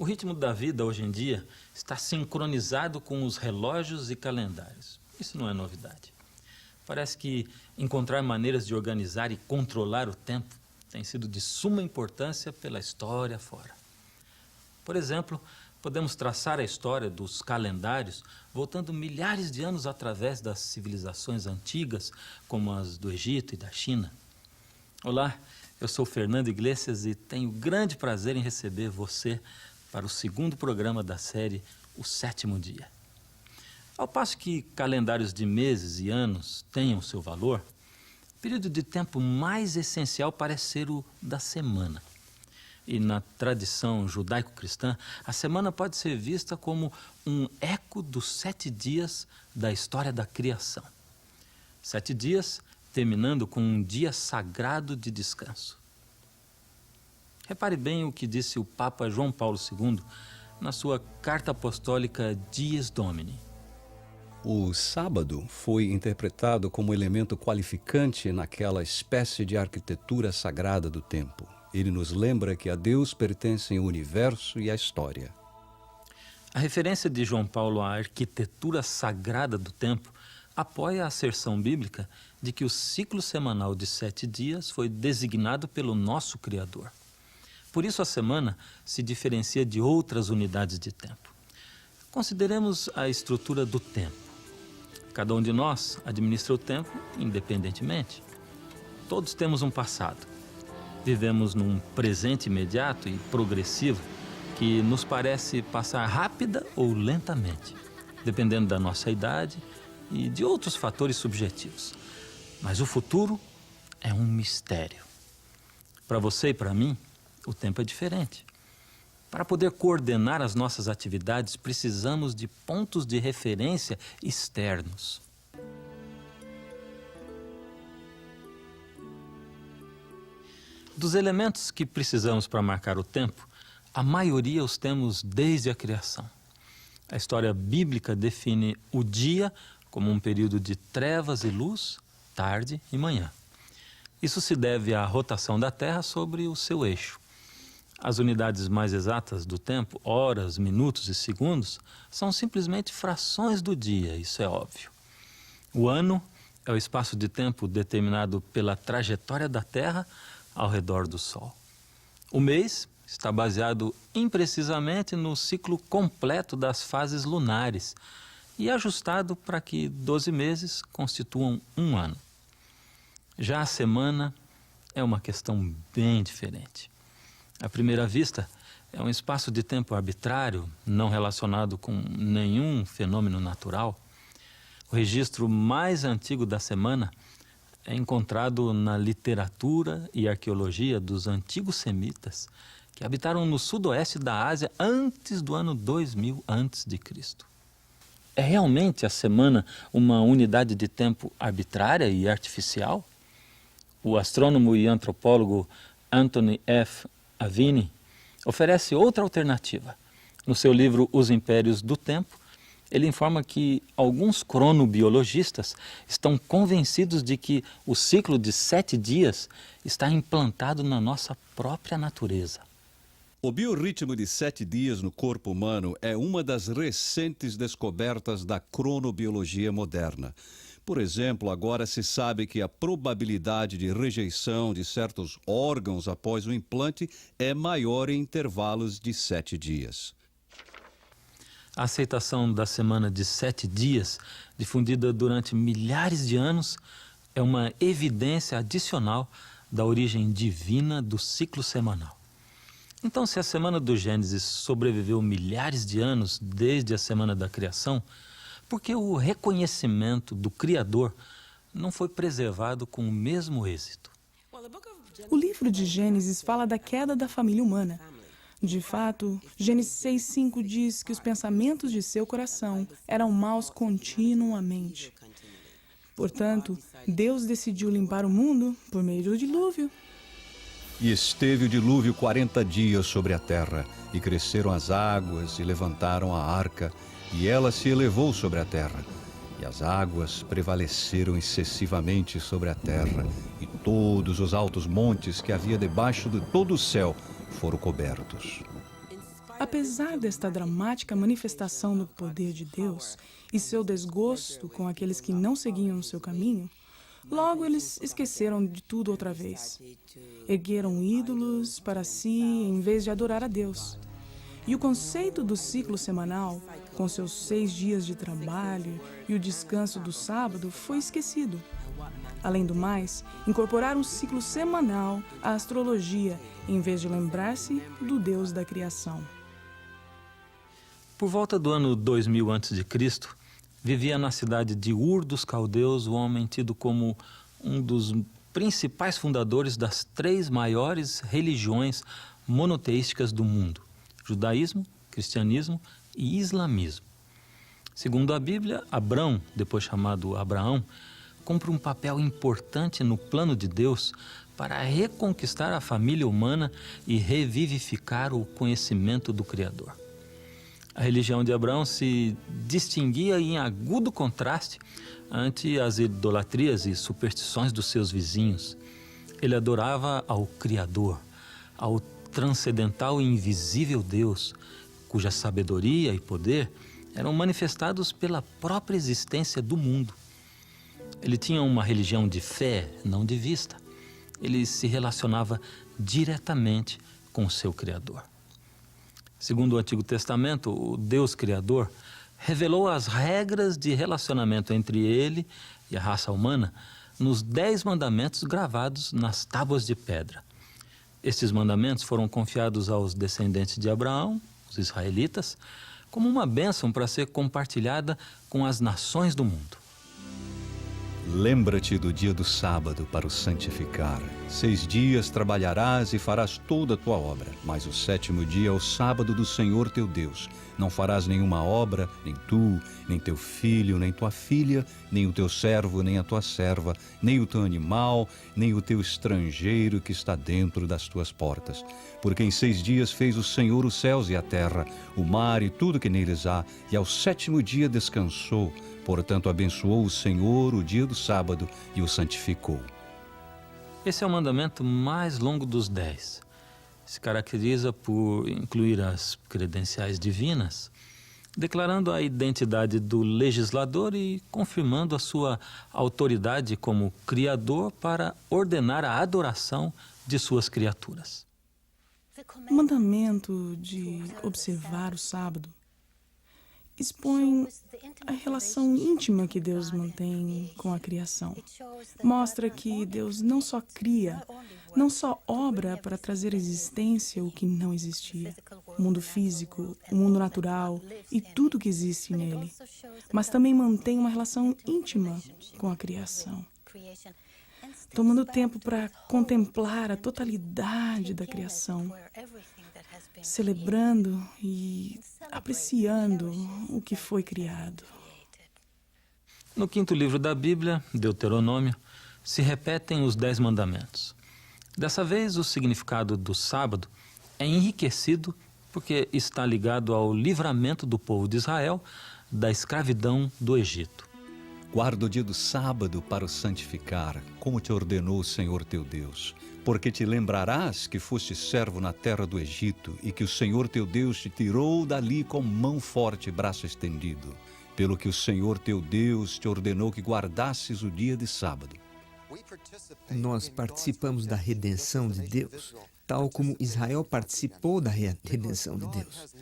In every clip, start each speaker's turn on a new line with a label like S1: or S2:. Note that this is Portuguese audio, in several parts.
S1: O ritmo da vida hoje em dia está sincronizado com os relógios e calendários. Isso não é novidade. Parece que encontrar maneiras de organizar e controlar o tempo tem sido de suma importância pela história fora. Por exemplo, podemos traçar a história dos calendários voltando milhares de anos através das civilizações antigas, como as do Egito e da China. Olá, eu sou Fernando Iglesias e tenho grande prazer em receber você para o segundo programa da série O Sétimo Dia. Ao passo que calendários de meses e anos tenham seu valor, o período de tempo mais essencial parece ser o da semana. E na tradição judaico-cristã, a semana pode ser vista como um eco dos 7 dias da história da criação. 7 dias terminando com um dia sagrado de descanso. Repare bem o que disse o Papa João Paulo II na sua carta apostólica Dies Domini.
S2: O sábado foi interpretado como elemento qualificante naquela espécie de arquitetura sagrada do tempo. Ele nos lembra que a Deus pertencem o universo e a história.
S1: A referência de João Paulo à arquitetura sagrada do tempo apoia a asserção bíblica de que o ciclo semanal de 7 dias foi designado pelo nosso Criador. Por isso a semana se diferencia de outras unidades de tempo. Consideremos a estrutura do tempo. Cada um de nós administra o tempo independentemente. Todos temos um passado. Vivemos num presente imediato e progressivo que nos parece passar rápida ou lentamente, dependendo da nossa idade e de outros fatores subjetivos. Mas o futuro é um mistério. Para você e para mim, o tempo é diferente. Para poder coordenar as nossas atividades, precisamos de pontos de referência externos. Dos elementos que precisamos para marcar o tempo, a maioria os temos desde a criação. A história bíblica define o dia como um período de trevas e luz, tarde e manhã. Isso se deve à rotação da Terra sobre o seu eixo. As unidades mais exatas do tempo, horas, minutos e segundos, são simplesmente frações do dia, isso é óbvio. O ano é o espaço de tempo determinado pela trajetória da Terra ao redor do Sol. O mês está baseado imprecisamente no ciclo completo das fases lunares e ajustado para que 12 meses constituam um ano. Já a semana é uma questão bem diferente. À primeira vista, é um espaço de tempo arbitrário, não relacionado com nenhum fenômeno natural. O registro mais antigo da semana é encontrado na literatura e arqueologia dos antigos semitas, que habitaram no sudoeste da Ásia antes do ano 2000 a.C. É realmente a semana uma unidade de tempo arbitrária e artificial? O astrônomo e antropólogo Anthony F. Avini oferece outra alternativa. No seu livro Os Impérios do Tempo, ele informa que alguns cronobiologistas estão convencidos de que o ciclo de 7 dias está implantado na nossa própria natureza.
S2: O biorritmo de 7 dias no corpo humano é uma das recentes descobertas da cronobiologia moderna. Por exemplo, agora se sabe que a probabilidade de rejeição de certos órgãos após o implante é maior em intervalos de 7 dias.
S1: A aceitação da semana de 7 dias, difundida durante milhares de anos, é uma evidência adicional da origem divina do ciclo semanal. Então, se a semana do Gênesis sobreviveu milhares de anos desde a semana da criação, por que o reconhecimento do Criador não foi preservado com o mesmo êxito?
S3: O livro de Gênesis fala da queda da família humana. De fato, Gênesis 6:5 diz que os pensamentos de seu coração eram maus continuamente. Portanto, Deus decidiu limpar o mundo por meio do dilúvio.
S2: E esteve o dilúvio 40 dias sobre a terra, e cresceram as águas, e levantaram a arca, e ela se elevou sobre a terra. E as águas prevaleceram excessivamente sobre a terra, e todos os altos montes que havia debaixo de todo o céu foram cobertos.
S3: Apesar desta dramática manifestação do poder de Deus e seu desgosto com aqueles que não seguiam o seu caminho, logo eles esqueceram de tudo outra vez. Ergueram ídolos para si em vez de adorar a Deus. E o conceito do ciclo semanal, com seus 6 dias de trabalho e o descanso do sábado, foi esquecido. Além do mais, incorporaram um ciclo semanal à astrologia, em vez de lembrar-se do Deus da criação.
S1: Por volta do ano 2000 a.C., vivia na cidade de Ur dos Caldeus o homem tido como um dos principais fundadores das 3 maiores religiões monoteísticas do mundo: judaísmo, cristianismo e islamismo. Segundo a Bíblia, Abrão, depois chamado Abraão, cumpre um papel importante no plano de Deus para reconquistar a família humana e revivificar o conhecimento do Criador. A religião de Abraão se distinguia em agudo contraste ante as idolatrias e superstições dos seus vizinhos. Ele adorava ao Criador, ao transcendental e invisível Deus, cuja sabedoria e poder eram manifestados pela própria existência do mundo. Ele tinha uma religião de fé, não de vista. Ele se relacionava diretamente com o seu Criador. Segundo o Antigo Testamento, o Deus Criador revelou as regras de relacionamento entre ele e a raça humana nos 10 mandamentos gravados nas tábuas de pedra. Estes mandamentos foram confiados aos descendentes de Abraão, os israelitas, como uma bênção para ser compartilhada com as nações do mundo.
S2: Lembra-te do dia do sábado para o santificar. 6 dias trabalharás e farás toda a tua obra, mas o 7º dia é o sábado do Senhor teu Deus. Não farás nenhuma obra, nem tu, nem teu filho, nem tua filha, nem o teu servo, nem a tua serva, nem o teu animal, nem o teu estrangeiro que está dentro das tuas portas. Porque em 6 dias fez o Senhor os céus e a terra, o mar e tudo que neles há, e ao 7º dia descansou. Portanto, abençoou o Senhor o dia do sábado e o santificou.
S1: Esse é o mandamento mais longo dos 10. Se caracteriza por incluir as credenciais divinas, declarando a identidade do legislador e confirmando a sua autoridade como criador para ordenar a adoração de suas criaturas.
S3: O mandamento de observar o sábado expõe a relação íntima que Deus mantém com a criação. Mostra que Deus não só cria, não só obra para trazer à existência o que não existia, o mundo físico, o mundo natural e tudo que existe nele, mas também mantém uma relação íntima com a criação, tomando tempo para contemplar a totalidade da criação, celebrando e apreciando o que foi criado.
S1: No 5º livro da Bíblia, Deuteronômio, se repetem os 10 mandamentos. Dessa vez, o significado do sábado é enriquecido porque está ligado ao livramento do povo de Israel da escravidão do Egito.
S2: Guarda o dia do sábado para o santificar, como te ordenou o Senhor teu Deus. Porque te lembrarás que foste servo na terra do Egito e que o Senhor teu Deus te tirou dali com mão forte e braço estendido. Pelo que o Senhor teu Deus te ordenou que guardasses o dia de sábado.
S4: Nós participamos da redenção de Deus, tal como Israel participou da redenção de Deus.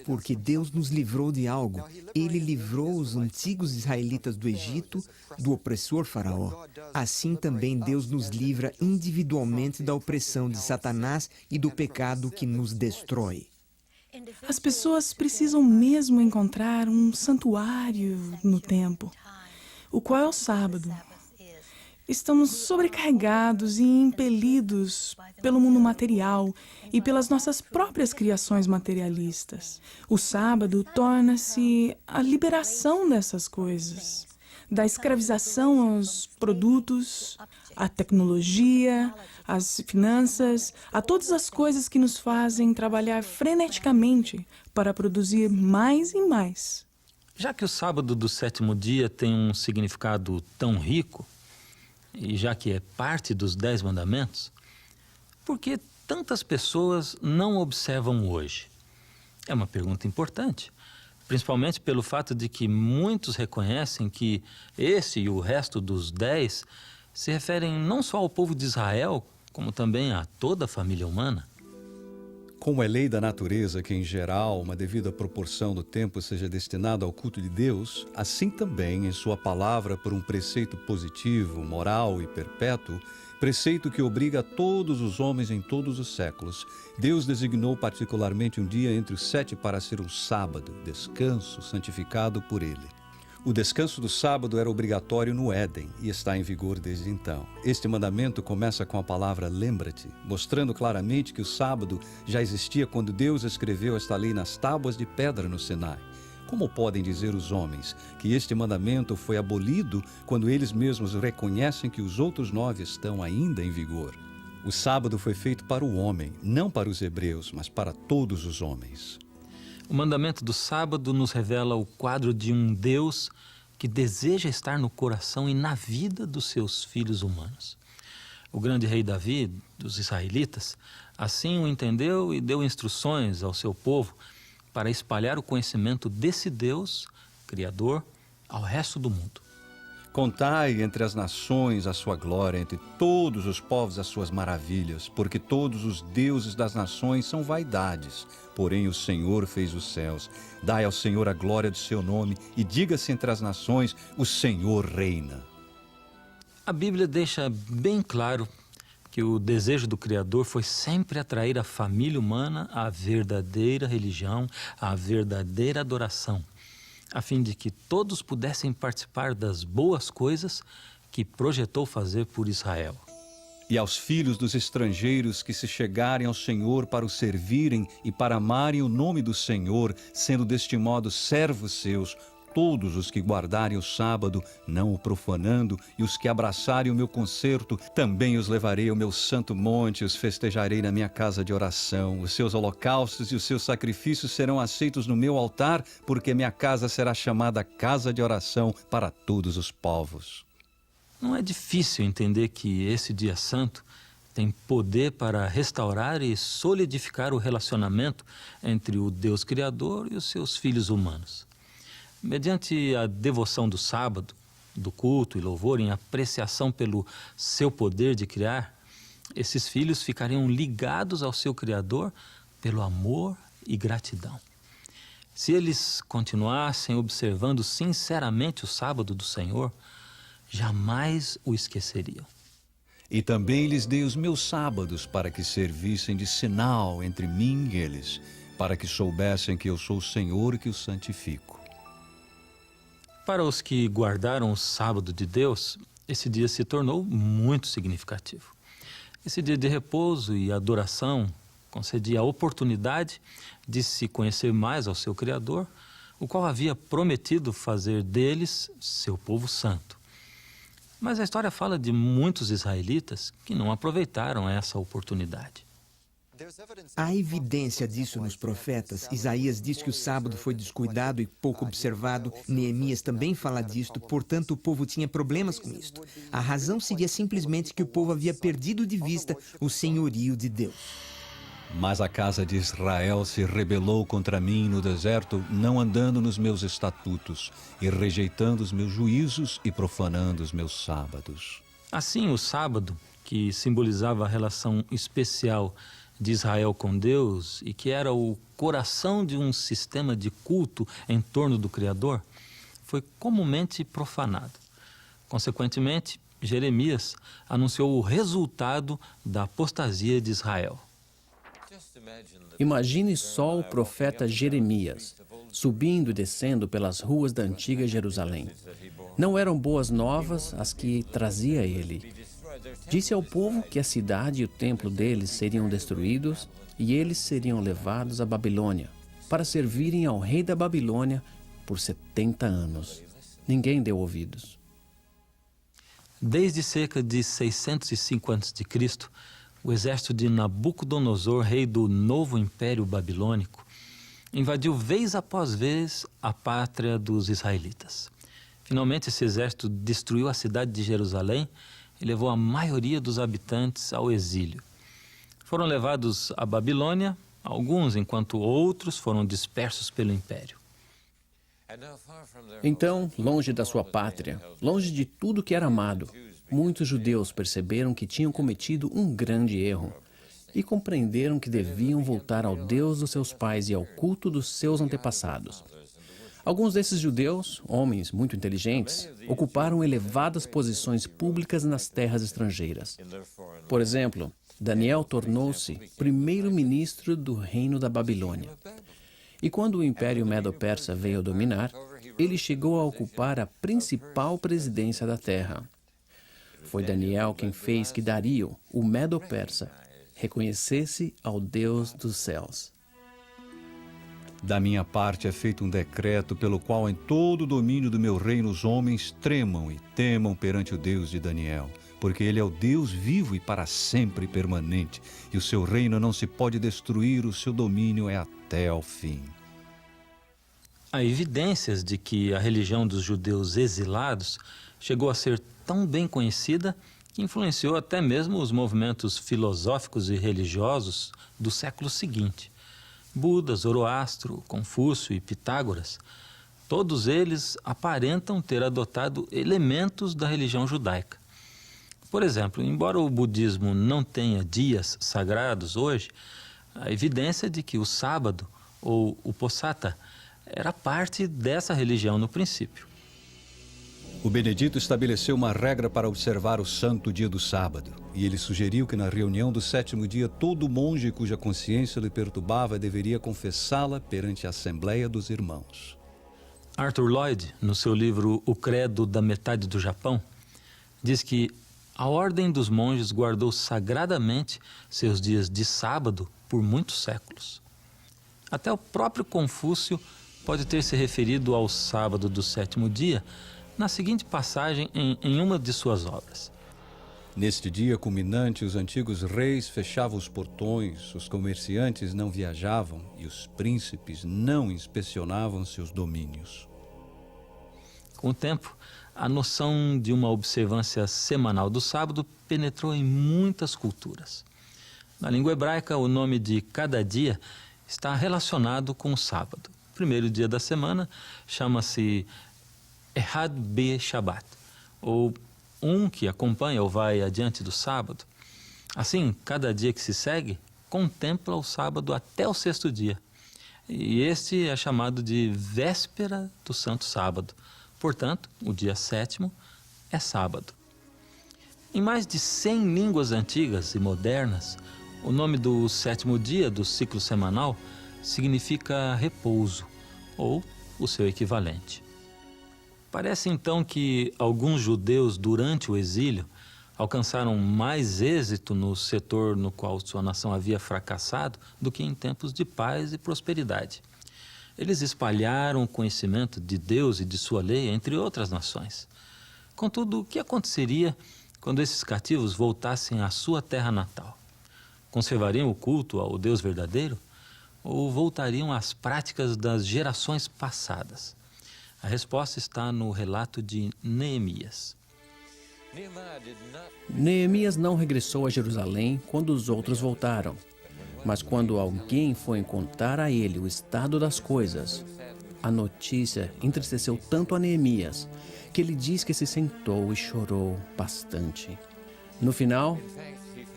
S4: Porque Deus nos livrou de algo. Ele livrou os antigos israelitas do Egito, do opressor faraó. Assim também Deus nos livra individualmente da opressão de Satanás e do pecado que nos destrói.
S3: As pessoas precisam mesmo encontrar um santuário no tempo, o qual é o sábado. Estamos sobrecarregados e impelidos pelo mundo material e pelas nossas próprias criações materialistas. O sábado torna-se a liberação dessas coisas, da escravização aos produtos, à tecnologia, às finanças, a todas as coisas que nos fazem trabalhar freneticamente para produzir mais e mais.
S1: Já que o sábado do 7º dia tem um significado tão rico, e já que é parte dos 10 mandamentos, por que tantas pessoas não observam hoje? É uma pergunta importante, principalmente pelo fato de que muitos reconhecem que esse e o resto dos 10 se referem não só ao povo de Israel, como também a toda a família humana.
S2: Como é lei da natureza que, em geral, uma devida proporção do tempo seja destinada ao culto de Deus, assim também, em sua palavra, por um preceito positivo, moral e perpétuo, preceito que obriga a todos os homens em todos os séculos, Deus designou particularmente um dia entre os 7 para ser um sábado, descanso santificado por Ele. O descanso do sábado era obrigatório no Éden e está em vigor desde então. Este mandamento começa com a palavra lembra-te, mostrando claramente que o sábado já existia quando Deus escreveu esta lei nas tábuas de pedra no Sinai. Como podem dizer os homens que este mandamento foi abolido quando eles mesmos reconhecem que os outros 9 estão ainda em vigor? O sábado foi feito para o homem, não para os hebreus, mas para todos os homens.
S1: O mandamento do sábado nos revela o quadro de um Deus que deseja estar no coração e na vida dos seus filhos humanos. O grande rei Davi, dos israelitas, assim o entendeu e deu instruções ao seu povo para espalhar o conhecimento desse Deus, Criador, ao resto do mundo.
S2: Contai entre as nações a sua glória, entre todos os povos as suas maravilhas, porque todos os deuses das nações são vaidades, porém o Senhor fez os céus. Dai ao Senhor a glória do seu nome e diga-se entre as nações, o Senhor reina.
S1: A Bíblia deixa bem claro que o desejo do Criador foi sempre atrair a família humana à verdadeira religião, à verdadeira adoração, a fim de que todos pudessem participar das boas coisas que projetou fazer por Israel.
S2: E aos filhos dos estrangeiros que se chegarem ao Senhor para o servirem e para amarem o nome do Senhor, sendo deste modo servos seus, todos os que guardarem o sábado, não o profanando, e os que abraçarem o meu concerto, também os levarei ao meu santo monte, os festejarei na minha casa de oração. Os seus holocaustos e os seus sacrifícios serão aceitos no meu altar, porque minha casa será chamada casa de oração para todos os povos.
S1: Não é difícil entender que esse dia santo tem poder para restaurar e solidificar o relacionamento entre o Deus Criador e os seus filhos humanos. Mediante a devoção do sábado, do culto e louvor em apreciação pelo seu poder de criar, esses filhos ficariam ligados ao seu Criador pelo amor e gratidão. Se eles continuassem observando sinceramente o sábado do Senhor, jamais o esqueceriam.
S2: E também lhes dei os meus sábados para que servissem de sinal entre mim e eles, para que soubessem que eu sou o Senhor que os santifico.
S1: Para os que guardaram o sábado de Deus, esse dia se tornou muito significativo. Esse dia de repouso e adoração concedia a oportunidade de se conhecer mais ao seu Criador, o qual havia prometido fazer deles seu povo santo. Mas a história fala de muitos israelitas que não aproveitaram essa oportunidade.
S4: Há evidência disso nos profetas. Isaías diz que o sábado foi descuidado e pouco observado. Neemias também fala disto, portanto o povo tinha problemas com isto. A razão seria simplesmente que o povo havia perdido de vista o senhorio de Deus.
S2: Mas a casa de Israel se rebelou contra mim no deserto, não andando nos meus estatutos, e rejeitando os meus juízos e profanando os meus sábados.
S1: Assim, o sábado, que simbolizava a relação especial de Israel com Deus e que era o coração de um sistema de culto em torno do Criador, foi comumente profanado. Consequentemente, Jeremias anunciou o resultado da apostasia de Israel.
S5: Imagine só o profeta Jeremias, subindo e descendo pelas ruas da antiga Jerusalém. Não eram boas novas as que trazia ele. Disse ao povo que a cidade e o templo deles seriam destruídos e eles seriam levados à Babilônia, para servirem ao rei da Babilônia por 70 anos. Ninguém deu ouvidos.
S1: Desde cerca de 605 a.C., o exército de Nabucodonosor, rei do novo Império Babilônico, invadiu vez após vez a pátria dos israelitas. Finalmente, esse exército destruiu a cidade de Jerusalém e levou a maioria dos habitantes ao exílio. Foram levados à Babilônia alguns enquanto outros foram dispersos pelo império.
S5: Então, longe da sua pátria, longe de tudo que era amado, muitos judeus perceberam que tinham cometido um grande erro e compreenderam que deviam voltar ao Deus dos seus pais e ao culto dos seus antepassados. Alguns desses judeus, homens muito inteligentes, ocuparam elevadas posições públicas nas terras estrangeiras. Por exemplo, Daniel tornou-se primeiro-ministro do reino da Babilônia. E quando o Império Medo-Persa veio a dominar, ele chegou a ocupar a principal presidência da terra. Foi Daniel quem fez que Dario, o Medo-Persa, reconhecesse ao Deus dos céus.
S2: Da minha parte é feito um decreto pelo qual em todo o domínio do meu reino os homens tremam e temam perante o Deus de Daniel, porque ele é o Deus vivo e para sempre permanente, e o seu reino não se pode destruir, o seu domínio é até ao fim.
S1: Há evidências de que a religião dos judeus exilados chegou a ser tão bem conhecida que influenciou até mesmo os movimentos filosóficos e religiosos do século seguinte. Buda, Zoroastro, Confúcio e Pitágoras, todos eles aparentam ter adotado elementos da religião judaica. Por exemplo, embora o budismo não tenha dias sagrados hoje, há evidência de que o sábado, ou o Posata, era parte dessa religião no princípio.
S2: O Benedito estabeleceu uma regra para observar o santo dia do sábado, e ele sugeriu que na reunião do 7º dia todo monge cuja consciência lhe perturbava deveria confessá-la perante a Assembleia dos Irmãos.
S1: Arthur Lloyd, no seu livro O Credo da Metade do Japão, diz que a Ordem dos Monges guardou sagradamente seus dias de sábado por muitos séculos. Até o próprio Confúcio pode ter se referido ao sábado do 7º dia na seguinte passagem em uma de suas obras.
S2: Neste dia culminante, os antigos reis fechavam os portões, os comerciantes não viajavam e os príncipes não inspecionavam seus domínios.
S1: Com o tempo, a noção de uma observância semanal do sábado penetrou em muitas culturas. Na língua hebraica, o nome de cada dia está relacionado com o sábado. O primeiro dia da semana chama-se Ehad Be-Shabbat, ou um que acompanha ou vai adiante do sábado. Assim, cada dia que se segue contempla o sábado até o 6º dia. E este é chamado de véspera do Santo Sábado. Portanto, o dia 7º é sábado. Em mais de 100 línguas antigas e modernas, o nome do 7º dia do ciclo semanal significa repouso, ou o seu equivalente. Parece então que alguns judeus durante o exílio alcançaram mais êxito no setor no qual sua nação havia fracassado do que em tempos de paz e prosperidade. Eles espalharam o conhecimento de Deus e de sua lei entre outras nações. Contudo, o que aconteceria quando esses cativos voltassem à sua terra natal? Conservariam o culto ao Deus verdadeiro ou voltariam às práticas das gerações passadas? A resposta está no relato de Neemias.
S5: Neemias não regressou a Jerusalém quando os outros voltaram, mas quando alguém foi contar a ele o estado das coisas, a notícia entristeceu tanto a Neemias que ele diz que se sentou e chorou bastante. No final,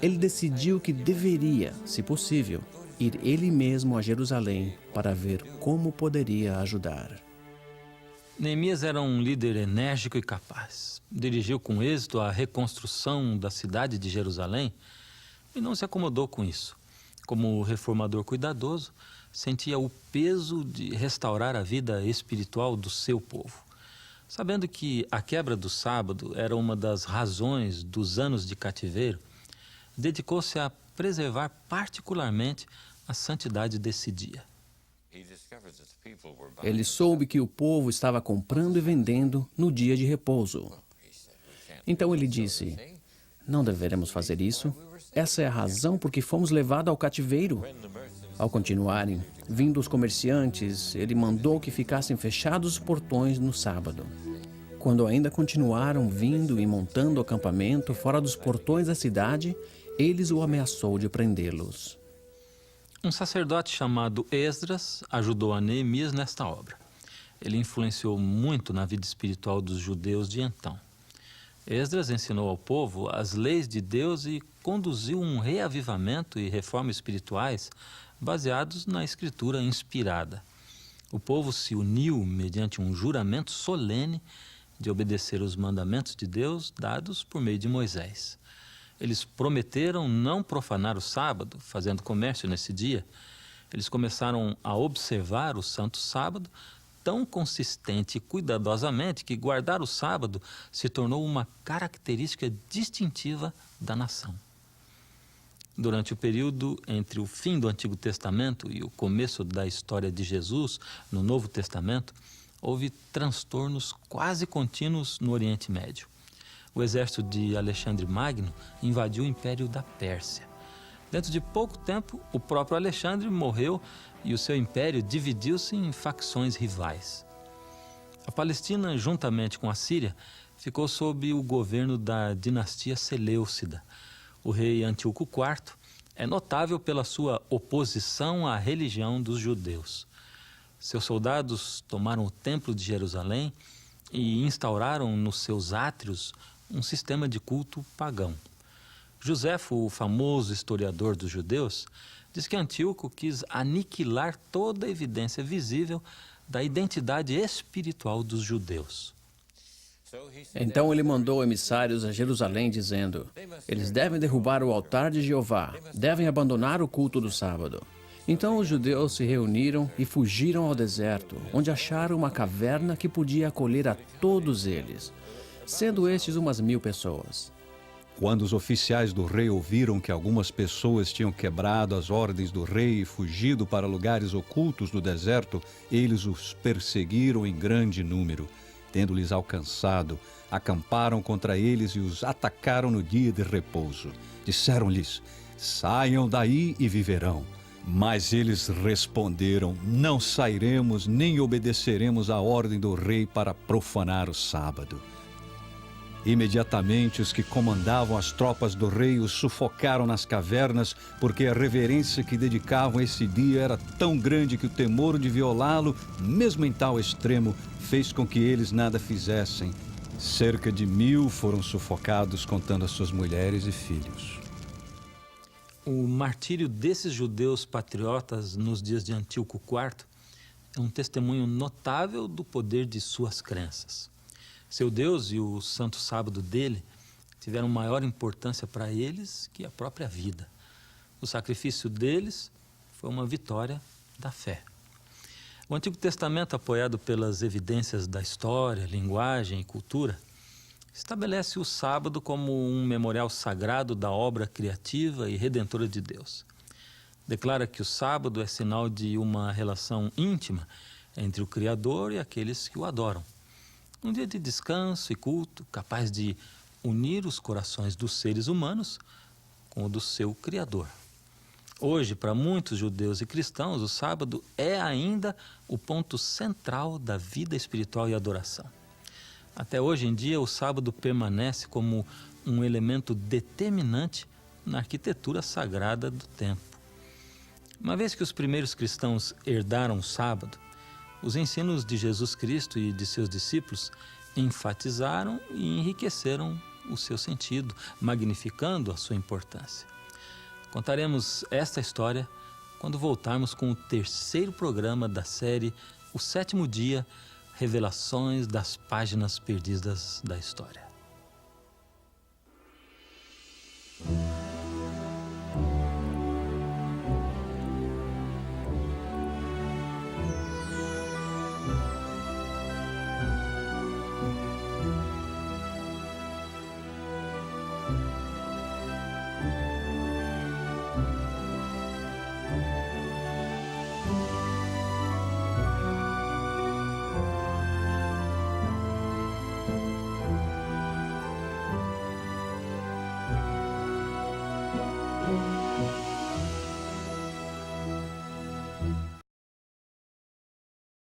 S5: ele decidiu que deveria, se possível, ir ele mesmo a Jerusalém para ver como poderia ajudar.
S1: Neemias era um líder enérgico e capaz. Dirigiu com êxito a reconstrução da cidade de Jerusalém e não se acomodou com isso. Como reformador cuidadoso, sentia o peso de restaurar a vida espiritual do seu povo. Sabendo que a quebra do sábado era uma das razões dos anos de cativeiro, dedicou-se a preservar particularmente a santidade desse dia.
S5: Ele soube que o povo estava comprando e vendendo no dia de repouso. Então ele disse: não deveremos fazer isso. Essa é a razão por que fomos levados ao cativeiro. Ao continuarem vindo os comerciantes, ele mandou que ficassem fechados os portões no sábado. Quando ainda continuaram vindo e montando o acampamento fora dos portões da cidade, eles o ameaçou de prendê-los.
S1: Um sacerdote chamado Esdras ajudou a Neemias nesta obra. Ele influenciou muito na vida espiritual dos judeus de então. Esdras ensinou ao povo as leis de Deus e conduziu um reavivamento e reforma espirituais baseados na escritura inspirada. O povo se uniu mediante um juramento solene de obedecer os mandamentos de Deus dados por meio de Moisés. Eles prometeram não profanar o sábado, fazendo comércio nesse dia. Eles começaram a observar o santo sábado tão consistente e cuidadosamente que guardar o sábado se tornou uma característica distintiva da nação. Durante o período entre o fim do Antigo Testamento e o começo da história de Jesus no Novo Testamento, houve transtornos quase contínuos no Oriente Médio. O exército de Alexandre Magno invadiu o Império da Pérsia. Dentro de pouco tempo, o próprio Alexandre morreu e o seu império dividiu-se em facções rivais. A Palestina, juntamente com a Síria, ficou sob o governo da dinastia Seleucida. O rei Antíoco IV é notável pela sua oposição à religião dos judeus. Seus soldados tomaram o Templo de Jerusalém e instauraram nos seus átrios um sistema de culto pagão. Joséfo, o famoso historiador dos judeus, diz que Antíoco quis aniquilar toda a evidência visível da identidade espiritual dos judeus.
S5: Então ele mandou emissários a Jerusalém dizendo: eles devem derrubar o altar de Jeová, devem abandonar o culto do sábado. Então os judeus se reuniram e fugiram ao deserto, onde acharam uma caverna que podia acolher a todos eles, sendo estes umas 1000 pessoas.
S2: Quando os oficiais do rei ouviram que algumas pessoas tinham quebrado as ordens do rei e fugido para lugares ocultos no deserto, eles os perseguiram em grande número. Tendo-lhes alcançado, acamparam contra eles e os atacaram no dia de repouso. Disseram-lhes: saiam daí e viverão. Mas eles responderam: não sairemos nem obedeceremos à ordem do rei para profanar o sábado. Imediatamente os que comandavam as tropas do rei os sufocaram nas cavernas, porque a reverência que dedicavam a esse dia era tão grande que o temor de violá-lo, mesmo em tal extremo, fez com que eles nada fizessem. Cerca de 1000 foram sufocados, contando as suas mulheres e filhos.
S1: O martírio desses judeus patriotas nos dias de Antíoco IV é um testemunho notável do poder de suas crenças. Seu Deus e o santo sábado dele tiveram maior importância para eles que a própria vida. O sacrifício deles foi uma vitória da fé. O Antigo Testamento, apoiado pelas evidências da história, linguagem e cultura, estabelece o sábado como um memorial sagrado da obra criativa e redentora de Deus. Declara que o sábado é sinal de uma relação íntima entre o Criador e aqueles que o adoram. Um dia de descanso e culto, capaz de unir os corações dos seres humanos com o do seu Criador. Hoje, para muitos judeus e cristãos, o sábado é ainda o ponto central da vida espiritual e adoração. Até hoje em dia, o sábado permanece como um elemento determinante na arquitetura sagrada do templo. Uma vez que os primeiros cristãos herdaram o sábado, os ensinos de Jesus Cristo e de seus discípulos enfatizaram e enriqueceram o seu sentido, magnificando a sua importância. Contaremos esta história quando voltarmos com o 3º programa da série O Sétimo Dia, Revelações das Páginas Perdidas da História.